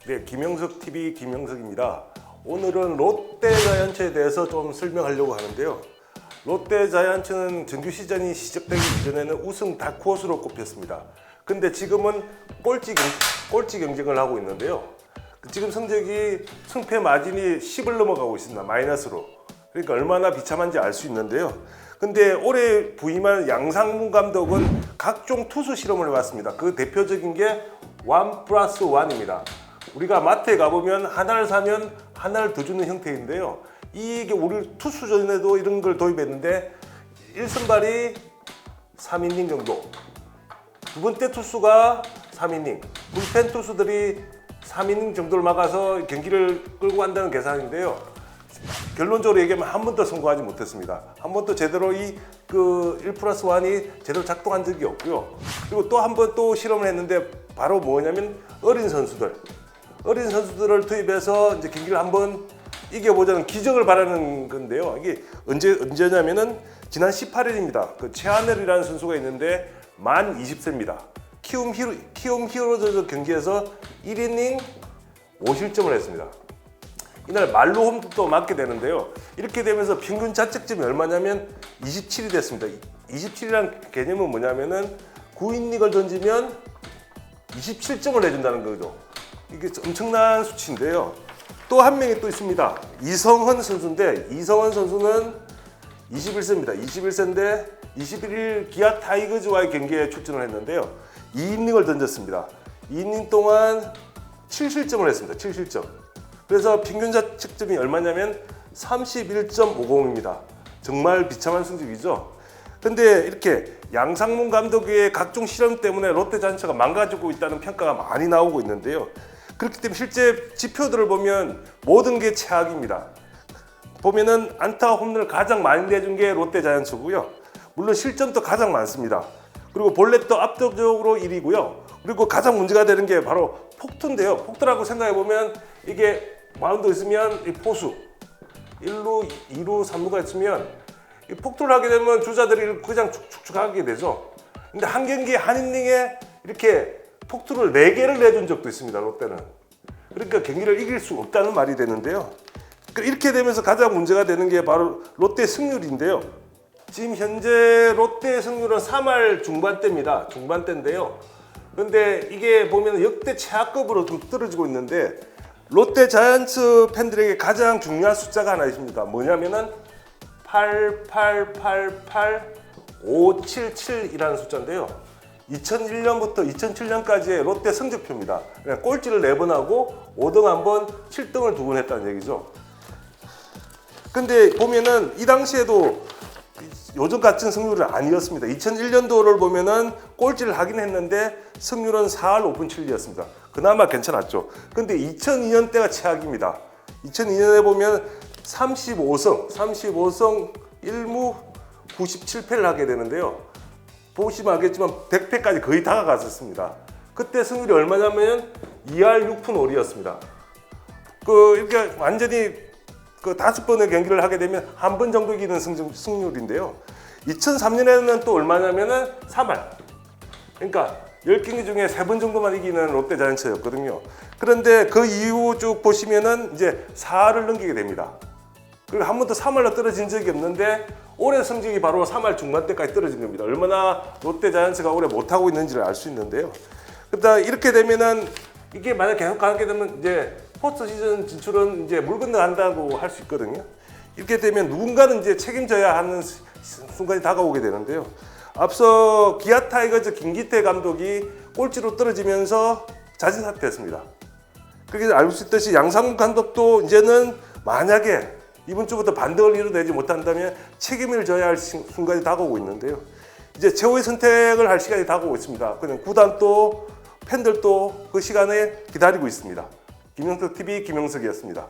네, 김영석 TV 김영석입니다. 오늘은 롯데자이언츠에 대해서 좀 설명하려고 하는데요. 롯데자이언츠는 정규 시즌이 시작되기 이전에는 우승 다크호스로 꼽혔습니다. 근데 지금은 꼴찌 경쟁을 하고 있는데요. 지금 성적이 승패 마진이 10을 넘어가고 있습니다. 마이너스로. 그러니까 얼마나 비참한지 알 수 있는데요. 근데 올해 부임한 양상문 감독은 각종 투수 실험을 해봤습니다. 그 대표적인 게 1+1입니다. 우리가 마트에 가보면 하나를 사면 하나를 더 주는 형태인데요. 이게 우리 투수전에도 이런 걸 도입했는데 1선발이 3이닝 정도, 두 번째 투수가 3이닝, 불펜 투수들이 3이닝 정도를 막아서 경기를 끌고 간다는 계산인데요. 결론적으로 얘기하면 한 번도 성공하지 못했습니다. 한 번도 제대로 이 1+1이 제대로 작동한 적이 없고요. 그리고 또 한 번 또 실험을 했는데 바로 뭐냐면 어린 선수들을 투입해서 이제 경기를 한번 이겨보자는 기적을 바라는 건데요. 이게 언제냐면은 지난 18일입니다. 그 최하늘이라는 선수가 있는데 만 20세입니다. 키움 히어로즈 경기에서 1이닝 5실점을 했습니다. 이날 말로 홈런도 맞게 되는데요. 이렇게 되면서 평균 자책점이 얼마냐면 27이 됐습니다. 27이라는 개념은 뭐냐면은 9이닝을 던지면 27점을 내준다는 거죠. 이게 엄청난 수치인데요. 또 한 명이 또 있습니다. 이성헌 선수인데, 이성헌 선수는 21세입니다. 21세인데 21일 기아 타이거즈와의 경기에 출전을 했는데요. 2이닝을 던졌습니다. 2이닝 동안 7실점을 했습니다. 7실점. 그래서 평균 자책점이 얼마냐면 31.50입니다. 정말 비참한 성적이죠. 근데 이렇게 양상문 감독의 각종 실험 때문에 롯데자이언츠가 망가지고 있다는 평가가 많이 나오고 있는데요. 그렇기 때문에 실제 지표들을 보면 모든 게 최악입니다. 보면은 안타 홈런을 가장 많이 내준 게 롯데자이언츠고요. 물론 실점도 가장 많습니다. 그리고 볼넷도 압도적으로 1위고요. 그리고 가장 문제가 되는 게 바로 폭투인데요. 폭투라고 생각해 보면 이게 마운드에 있으면 이 포수 1루, 2루, 3루가 있으면 이 폭투를 하게 되면 주자들이 그냥 축축축 하게 되죠. 근데 한 경기 한 이닝에 이렇게 폭투를 4개를 내준 적도 있습니다. 롯데는. 그러니까 경기를 이길 수 없다는 말이 되는데요. 이렇게 되면서 가장 문제가 되는 게 바로 롯데 승률인데요. 지금 현재 롯데 승률은 3할 중반대입니다. 중반대인데요. 그런데 이게 보면 역대 최하급으로 좀 떨어지고 있는데 롯데 자이언츠 팬들에게 가장 중요한 숫자가 하나 있습니다. 뭐냐면은 8888577이라는 숫자인데요. 2001년부터 2007년까지의 롯데 성적표입니다. 그냥 꼴찌를 4번 하고 5등 1번, 7등을 2번 했다는 얘기죠. 근데 보면은 이 당시에도 요즘 같은 승률은 아니었습니다. 2001년도를 보면은 꼴찌를 하긴 했는데 승률은 4할 5분 7리였습니다. 그나마 괜찮았죠. 근데 2002년 때가 최악입니다. 2002년에 보면 35승 1무 97패를 하게 되는데요. 보시면 알겠지만 100패까지 거의 다가갔었습니다. 그때 승률이 얼마냐면 2할 6푼 5리였습니다. 이렇게 완전히 5번의 경기를 하게 되면 한 번 정도 이기는 승률인데요. 2003년에는 또 얼마냐면은 3할. 그러니까 10경기 중에 3번 정도만 이기는 롯데자이언츠였거든요. 그런데 그 이후 쭉 보시면은 이제 4할을 넘기게 됩니다. 그리고 한 번도 3할로 떨어진 적이 없는데 올해 성적이 바로 3할 중반대까지 떨어진 겁니다. 얼마나 롯데자이언츠가 올해 못하고 있는지를 알 수 있는데요. 그러다 이렇게 되면은 이게 만약 계속 가게 되면 이제 포스트 시즌 진출은 이제 물 건너간다고 할 수 있거든요. 이렇게 되면 누군가는 이제 책임져야 하는 순간이 다가오게 되는데요. 앞서 기아 타이거즈 김기태 감독이 꼴찌로 떨어지면서 자진 사퇴했습니다. 그렇게 알 수 있듯이 양상문 감독도 이제는 만약에 이번 주부터 반등을 이뤄내지 못한다면 책임을 져야 할 순간이 다가오고 있는데요. 이제 최후의 선택을 할 시간이 다가오고 있습니다. 그냥 구단도 팬들도 그 시간에 기다리고 있습니다. 김영석 TV 김영석이었습니다.